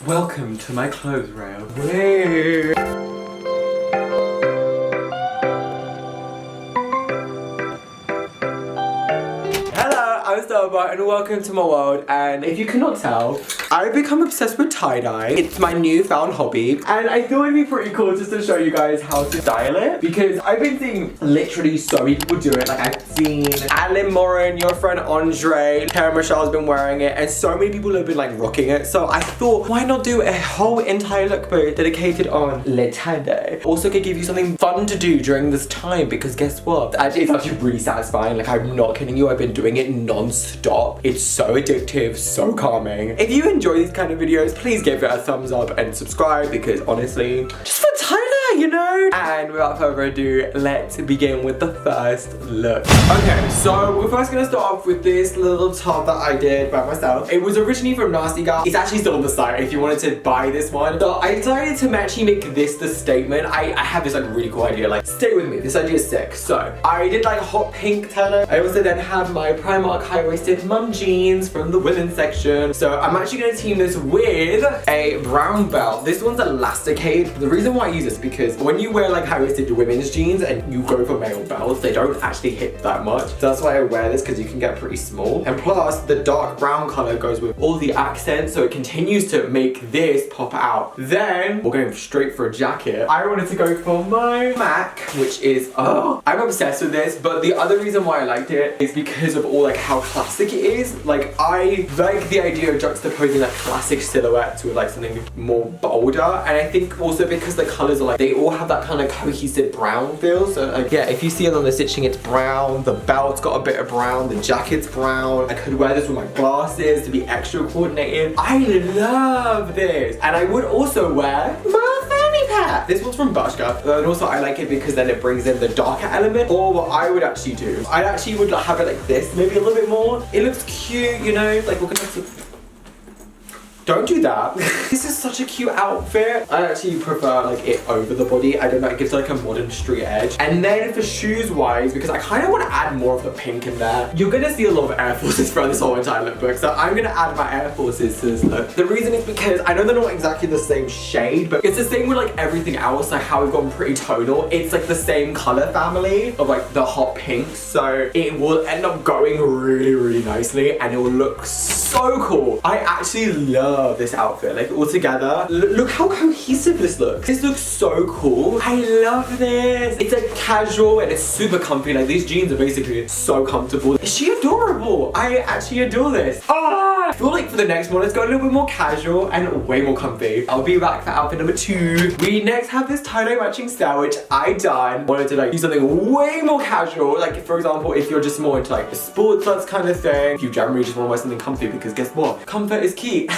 Welcome to my clothes rail. Wait. I'm Styleboy and welcome to my world, and if you cannot tell, I've become obsessed with tie-dye. It's my newfound hobby and I thought it'd be pretty cool just to show you guys how to style it because I've been seeing literally so many people do it. Like I've seen Alan Morin, your friend Andre, Karen Michelle's been wearing it and so many people have been like rocking it. So I thought why not do a whole entire lookbook dedicated on le tie-dye. Also could give you something fun to do during this time because guess what? Actually it's actually really satisfying. Like I'm not kidding you, I've been doing it non-stop. It's so addictive, so calming. If you enjoy these kind of videos, please give it a thumbs up and subscribe because honestly, just for tie-dye, you know? And without further ado, let's begin with the first look. Okay, so we're first gonna start off with this little top that I did by myself. It was originally from Nasty Gal. It's actually still on the site if you wanted to buy this one. So I decided to actually make this the statement. I have this like really cool idea, like stay with me, this idea is sick. So I did like hot pink turner. I also then have my Primark high-waisted mum jeans from the women's section. So I'm actually gonna team this with a brown belt. This one's elasticated. The reason why I use this is because when you wear like high-waisted women's jeans and you go for male belts, they don't actually hit that much. So that's why I wear this because you can get pretty small. And plus the dark brown color goes with all the accents, so it continues to make this pop out. Then we're going straight for a jacket. I wanted to go for my MAC, which is, I'm obsessed with this, but the other reason why I liked it is because of all like how classic it is. Like I like the idea of juxtaposing that classic silhouette with like something more bolder, and I think also because the colors are like, they all have that kind of cohesive brown feel. So like, yeah, if you see it on the stitching, it's brown, the belt's got a bit of brown, the jacket's brown. I could wear this with my glasses to be extra coordinated. I love this, and I would also wear my fanny pack. This one's from Bershka, and also I like it because then it brings in the darker element. Or what I would actually do, I actually would have it like this, maybe a little bit more. It looks cute, you know, like we're gonna see. Don't do that. This is such a cute outfit. I actually prefer like it over the body. I don't know, it gives like a modern street edge. And then for shoes wise, because I kind of want to add more of the pink in there, you're gonna see a lot of Air Forces throughout this whole entire lookbook. So I'm gonna add my Air Forces to this look. The reason is because I know they're not exactly the same shade, but it's the same with like everything else, like how we've gone pretty tonal. It's like the same color family of like the hot pinks. So it will end up going really, really nicely and it will look so cool. I actually love this outfit, like all together. Look how cohesive this looks. This looks so cool. I love this. It's like casual and it's super comfy. Like these jeans are basically so comfortable. Is she adorable? I actually adore this. I feel like for the next one, let's go a little bit more casual and way more comfy. I'll be back for outfit number 2. We next have this tie-dye matching style, which I done. Wanted to like do something way more casual. Like for example, if you're just more into like the sports nuts kind of thing, if you generally just want to wear something comfy, because guess what? Comfort is key.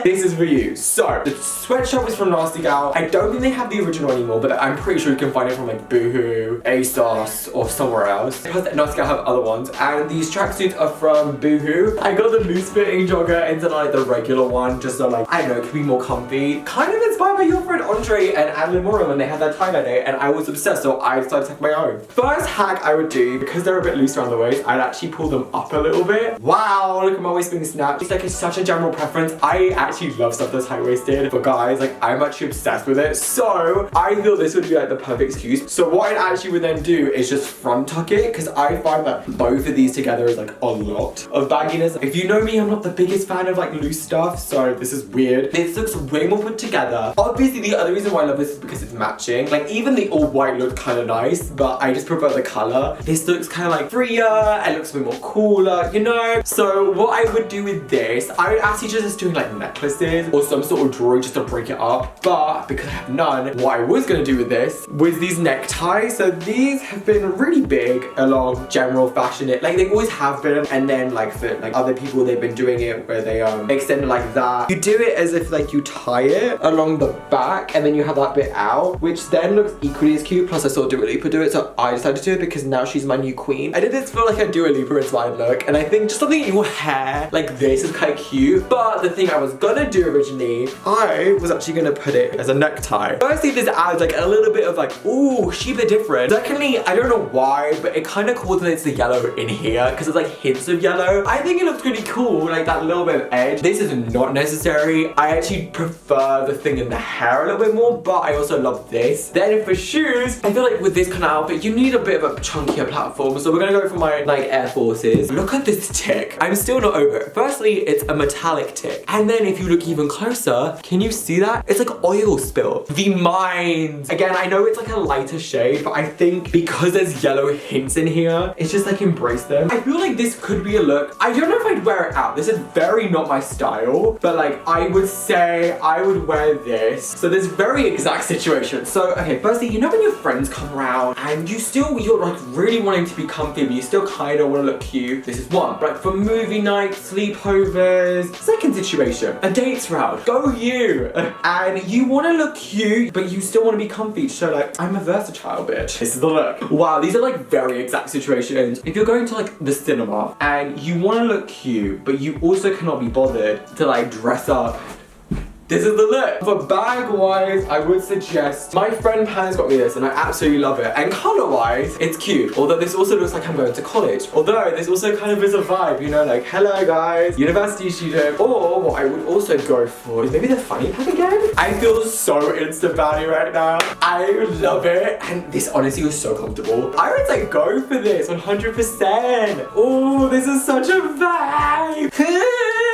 This is for you. So the sweatshirt was from Nasty Gal. I don't think they have the original anymore, but I'm pretty sure you can find it from like Boohoo, ASOS, or somewhere else. Plus Nasty Gal have other ones. And these tracksuits are from Boohoo. I got the loose fitting jogger into like the regular one, just so like, I don't know, it could be more comfy. Kind of inspired by your friend Andre and Adeline Morin when they had that tie-dye day, and I was obsessed, so I decided to take my own. First hack I would do, because they're a bit loose around the waist, I'd actually pull them up a little bit. Wow, look at my waist being snapped. It's like it's such a general preference. I actually love stuff that's high-waisted, but guys, like I'm actually obsessed with it. So I feel this would be like the perfect excuse. So what I actually would then do is just front tuck it, because I find that both of these together is like a lot of bagginess. If you know me, I'm not the biggest fan of like loose stuff, so this is weird. This looks way more put together. Obviously the other reason why I love this is because it's matching. Like even the all white looked kind of nice, but I just prefer the color. This looks kind of like freer, it looks a bit more cooler, you know? So what I would do with this, I would actually just doing like necklaces or some sort of jewelry just to break it up, but because I have none, what I was gonna do with this was these neckties. So these have been really big along general fashion. Like they always have been, and then like for like other people, they've been doing it where they extend it like that. You do it as if like you tie it along the back and then you have that bit out, which then looks equally as cute. Plus I saw Dua Lipa do it, so I decided to do it because now she's my new queen. I did this for like a Dua Lipa inspired look, and I think just something in your hair like this is kind of cute. But the thing I was gonna do originally, I was actually gonna put it as a necktie. Firstly, this adds like a little bit of like, ooh, she a bit different. Secondly, I don't know why, but it kind of coordinates the yellow in here because there's like hints of yellow. I think it looks really cool, like that little bit of of edge. This is not necessary. I actually prefer the thing in the hair a little bit more, but I also love this. Then for shoes, I feel like with this kind of outfit, you need a bit of a chunkier platform. So we're gonna go for my like Air Forces. Look at this tick. I'm still not over it. Firstly, it's a metallic tick. And then if you look even closer, can you see that? It's like oil spill. The mines. Again, I know it's like a lighter shade, but I think because there's yellow hints in here, it's just like embrace them. I feel like this could be a look. I don't know if I'd wear it out. This is very not my style, but like I would say I would wear this. So there's very exact situation. So, okay, firstly, you know when your friends come around and you're like really wanting to be comfy, but you still kind of want to look cute. This is one. But for movie nights, sleepovers. Second situation, a dates route. Go you. And you want to look cute, but you still want to be comfy. So like, I'm a versatile bitch. This is the look. Wow, these are like very exact situations. If you're going to like the cinema and you want to look cute, but you also cannot be bothered to like dress up, this is the look. For bag wise, I would suggest, my friend Pan's got me this and I absolutely love it. And color wise, it's cute. Although this also looks like I'm going to college. Although this also kind of is a vibe, you know, like, hello guys, university student. Or what I would also go for is maybe the funny pack again. I feel so Insta baddie right now. I love it. And this honestly was so comfortable. I would say go for this 100%. Oh, this is such a vibe.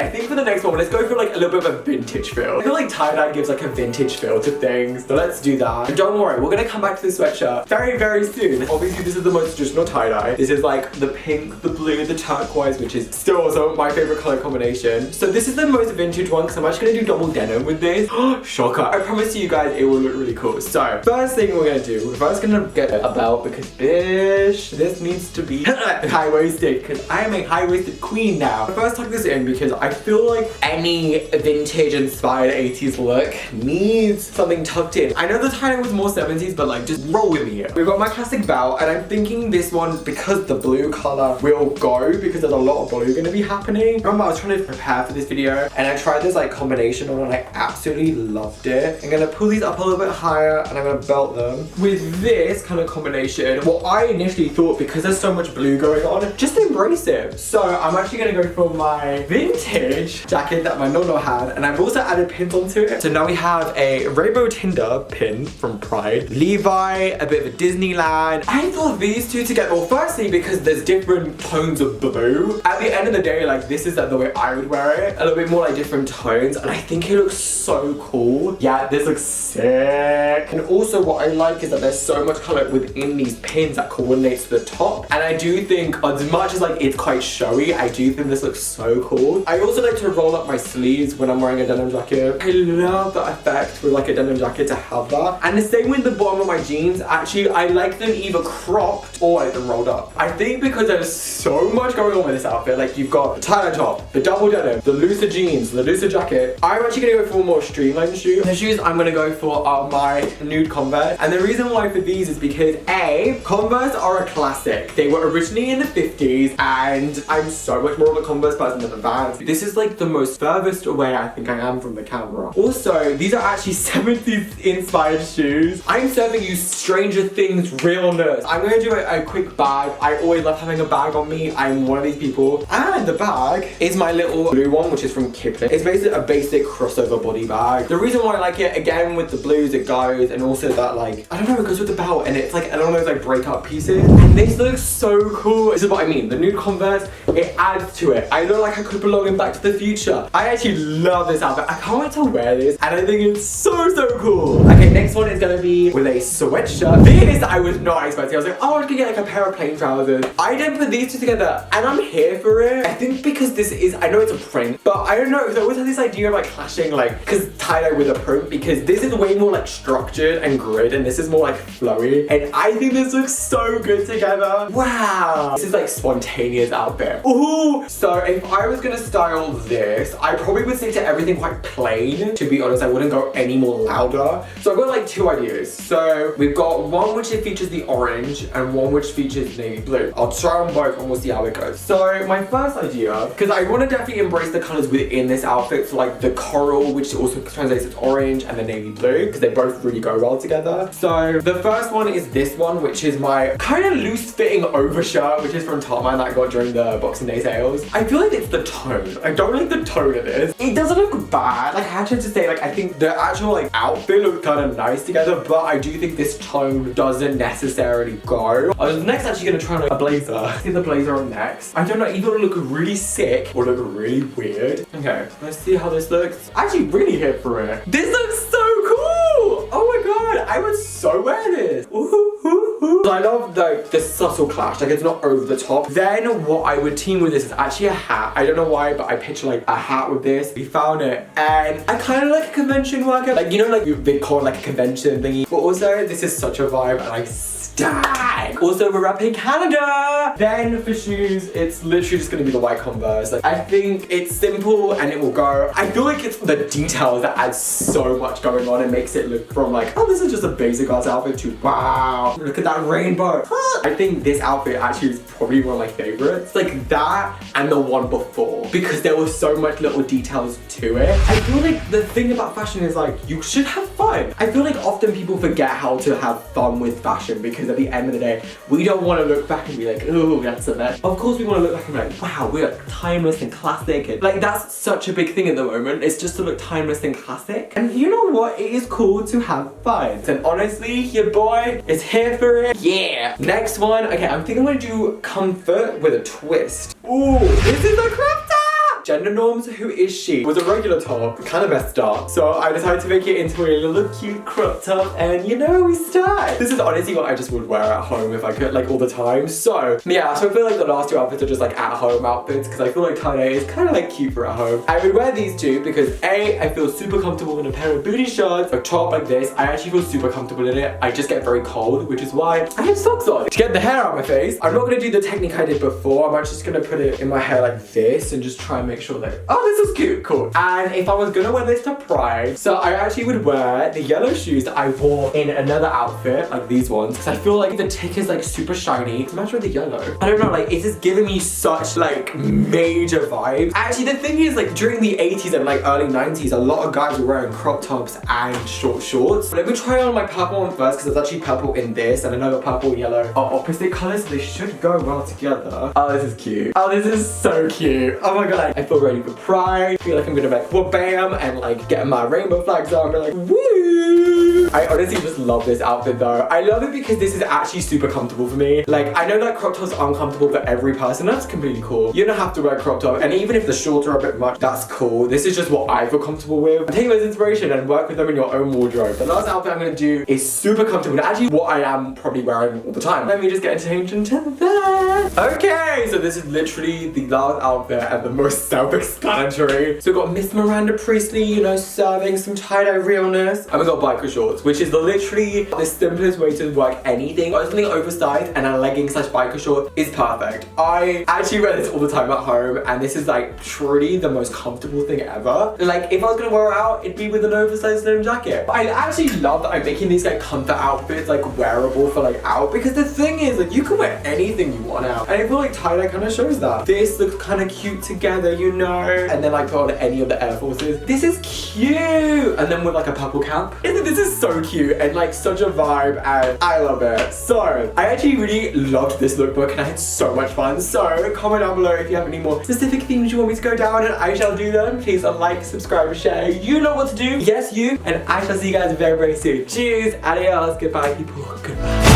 I think for the next one, let's go for like a little bit of a vintage feel. I feel like tie-dye gives like a vintage feel to things, so let's do that. And don't worry, we're gonna come back to the sweatshirt very, very soon. Obviously, this is the most traditional tie-dye. This is like the pink, the blue, the turquoise, which is still also my favorite color combination. So this is the most vintage one, because I'm actually gonna do double denim with this. Shocker. I promise you guys, it will look really cool. So, first thing we're gonna do, we're first gonna get a belt, because bitch, this needs to be high-waisted, because I am a high-waisted queen now. First tuck this in, because I feel like any vintage inspired 80s look needs something tucked in. I know the tie-dye was more 70s, but like just roll with me here. We've got my classic belt, and I'm thinking this one, because the blue color will go, because there's a lot of blue gonna be happening. Remember, I was trying to prepare for this video, and I tried this like combination on, and I absolutely loved it. I'm gonna pull these up a little bit higher, and I'm gonna belt them with this kind of combination. What I initially thought, because there's so much blue going on, just embrace it. So I'm actually gonna go for my vintage jacket that my nono had, and I've also added pins onto it. So now we have a Rainbow Tinder pin from Pride, Levi, a bit of a Disneyland. I thought these two together, well, firstly because there's different tones of blue. At the end of the day, like this is like the way I would wear it, a little bit more like different tones, and I think it looks so cool. Yeah, this looks sick. And also what I like is that there's so much color within these pins that coordinates the top, and I do think as much as like it's quite showy, I do think this looks so cool. I also like to roll up my sleeves when I'm wearing a denim jacket. I love the effect with like a denim jacket to have that. And the same with the bottom of my jeans. Actually, I like them either cropped or like them rolled up. I think because there's so much going on with this outfit, like you've got the tie-dye top, the double denim, the looser jeans, the looser jacket. I'm actually gonna go for a more streamlined shoe. The shoes I'm gonna go for are my nude Converse. And the reason why for these is because A, Converse are a classic. They were originally in the 50s, and I'm so much more of a Converse person than a Vans. This is like the most furthest away I think I am from the camera. Also, these are actually 70s inspired shoes. I'm serving you Stranger Things realness. I'm gonna do a quick bag. I always love having a bag on me. I'm one of these people. And the bag is my little blue one, which is from Kipling. It's basically a basic crossover body bag. The reason why I like it, again, with the blues it goes, and also that like, I don't know, it goes with the belt, and it's like along those like breakup pieces. And this looks so cool. This is what I mean. The nude Converse, it adds to it. I look like I could belong in Back to the Future. I actually love this outfit. I can't wait to wear this, and I think it's so cool. Okay, next one is gonna be with a sweatshirt. This I was not expecting. I was like, oh, I could get like a pair of plain trousers. I didn't put these two together, and I'm here for it. I think because this is, I know it's a print, but I don't know, because I always have this idea of like clashing like, because tie-dye with a print, because this is way more like structured and grid, and this is more like flowy, and I think this looks so good together. Wow, this is like spontaneous outfit. Ooh, so if I was gonna style this, I probably would stick to everything quite plain. To be honest, I wouldn't go any more louder. So I've got like two ideas. So we've got one which it features the orange, and one which features navy blue. I'll try on both and we'll see how it goes. So my first idea, because I want to definitely embrace the colors within this outfit, so like the coral, which also translates as orange, and the navy blue, because they both really go well together. So the first one is this one, which is my kind of loose fitting overshirt, which is from Topman that I got during the Boxing Boxing Day sales. I feel like it's the tone. I don't like the tone of this. It doesn't look bad. Like, I had to say, like, I think the actual, like, outfit looked kind of nice together, but I do think this tone doesn't necessarily go. I was next actually gonna try on, like, a blazer. See the blazer on next. I don't know, either it'll look really sick or look really weird. Okay, let's see how this looks. I'm actually really here for it. This looks so cool! Oh my god, I would so wear this. I love like the subtle clash, like it's not over the top. Then what I would team with this is actually a hat. I don't know why, but I picture like a hat with this. We found it, and I kind of like a convention worker. Like, you know, like they call it like a convention thingy. But also, this is such a vibe, and I stag. Also, we're repping Canada. Then for shoes, it's literally just gonna be the white Converse. Like, I think it's simple and it will go. I feel like it's the details that add so much going on and makes it look from like, oh, this is just a basic ass outfit to wow, look at that rainbow. I think this outfit actually is probably one of my favorites. Like that and the one before, because there was so much little details to it. I feel like the thing about fashion is like, you should have fun. I feel like often people forget how to have fun with fashion, because at the end of the day, we don't want to look back and be like, oh, that's a mess. Of course we want to look back and be like, wow, we're like timeless and classic. And like, that's such a big thing at the moment. It's just to look timeless and classic. And you know what? It is cool to have fun. And honestly, your boy is here for it. Yeah. Next one. Okay, I'm thinking I'm gonna do comfort with a twist. Ooh, this is a crop top. Gender norms, who is she? It was a regular top, kind of messed up. So I decided to make it into a little cute crop top, and you know, we start. This is honestly what I just would wear at home if I could, like all the time. So yeah, so I feel like the last two outfits are just like at home outfits, because I feel like tie-dye is kind of like cute for at home. I would wear these two because A, I feel super comfortable in a pair of booty shorts, a top like this. I actually feel super comfortable in it. I just get very cold, which is why I have socks on. To get the hair out of my face, I'm not gonna do the technique I did before. I'm actually just gonna put it in my hair like this and just try and make sure that, oh, this is cute, cool. And if I was gonna wear this to Pride, so I actually would wear the yellow shoes that I wore in another outfit, like these ones, because I feel like the tick is like super shiny. It's matched with the yellow. I don't know, like it's just giving me such like major vibes. Actually, the thing is, like during the 80s and like early 90s, a lot of guys were wearing crop tops and short shorts. Let me try on my purple one first, because there's actually purple in this and another purple and yellow are opposite colors, so they should go well together. Oh, this is cute. Oh, this is so cute. Oh my god, I feel ready for Pride. I feel like I'm gonna be like, whoop bam, and like get my rainbow flags on, and be like, woo! I honestly just love this outfit though. I love it because this is actually super comfortable for me. Like, I know that crop tops are uncomfortable for every person. That's completely cool. You don't have to wear a crop top, and even if the shorts are a bit much, that's cool. This is just what I feel comfortable with. I'm taking those inspiration and work with them in your own wardrobe. The last outfit I'm gonna do is super comfortable, and actually what I am probably wearing all the time. Let me just get attention to that. Okay, so this is literally the last outfit and the most self-explanatory. So we've got Miss Miranda Priestley, you know, serving some tie-dye realness. And we got biker shorts, which is literally the simplest way to work anything. Got something oversized and a legging slash biker short is perfect. I actually wear this all the time at home, and this is like truly the most comfortable thing ever. Like, if I was gonna wear it out, it'd be with an oversized denim jacket. But I actually love that I'm making these like comfort outfits like wearable for like out, because the thing is, like, you can wear anything you want out. And I feel like tie-dye kind of shows that. This looks kind of cute together, you know, and then like put on any of the Air Forces. This is cute. And then with like a purple cap. This is so cute and like such a vibe, and I love it. So I actually really loved this lookbook and I had so much fun. So comment down below if you have any more specific themes you want me to go down, and I shall do them. Please like, subscribe, share. You know what to do. Yes, you. And I shall see you guys very, very soon. Cheers. Adios. Goodbye, people. Goodbye.